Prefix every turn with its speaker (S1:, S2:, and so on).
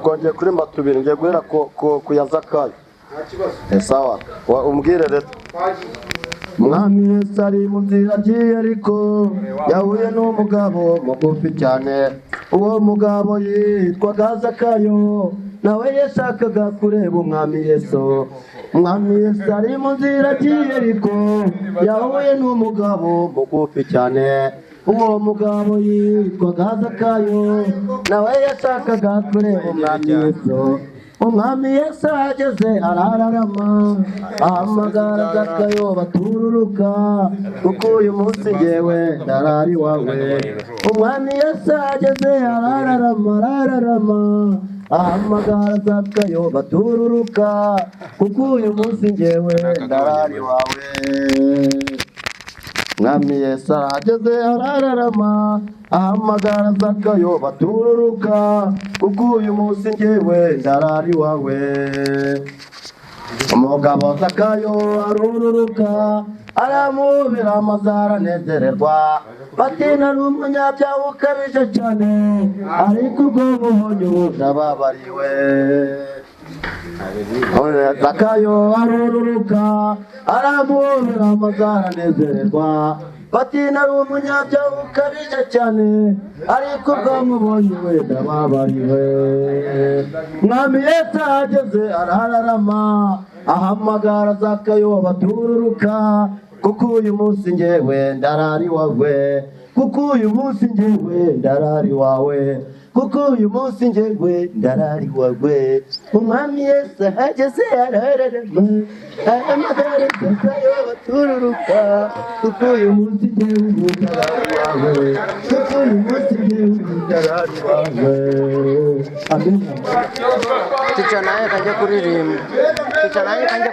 S1: Kongeye kuri matubiri ngiye guhera ku ya Zakayo. Sawa umbwire rero. Mwami Yesu ari mu nzira agiye ariko yahuye n'umugabo mugufi cyane. Uwo mugabo yitwaga Zakayo, nawe yashakaga kureba umwami Yesu. Umwami Yesu ari mu nzira agiye ariko yahuye n'umugabo mugufi cyane. Uwo mugabo yitwaga Zakayo, nawe yashakaga kureba umwami Yesu. Umwami Yesu ageze arararama, ahamagara Zakayo batururuka, kuko uyu munsi njyewe ndarara iwawe. Umwami Yesu ageze arararama, ahamagara Zakayo batururuka, kuko uyu munsi njyewe ndarara iwawe. Umwami Yesu ageze arararama, ahamagara Zakayo batururuka, kuko uyu munsi njyewe ndarara iwawe. Umugabo Zakayo arururuka, aramubira maze aranezererwa, bati nari umunyabyaha ukabije cyane, ariko ubwo buhonye ubu ndababariwe. Zakayo arururuka, aramubira maze aranezererwa, bati nari umunyabyaha ukabije cyane, ariko ubwo mubonye we ndababariwe. Umwami Yesu ageze arararama, ahamagara Zakayo batururuka, kuko uyu munsi njyewe ndarara iwawe, kuko uyu munsi njyewe ndarara iwawe, kuko uyu munsi njyewe ndarara iwawe. Umwami Yesu ageze arararama, ahamagara Zakayo batururuka, kuko uyu munsi njyewe ndarara iwawe, kuko uyu munsi njyewe ndarara iwawe. Amen.
S2: Ticha naye kajya kuririmba. Ticha naye kajya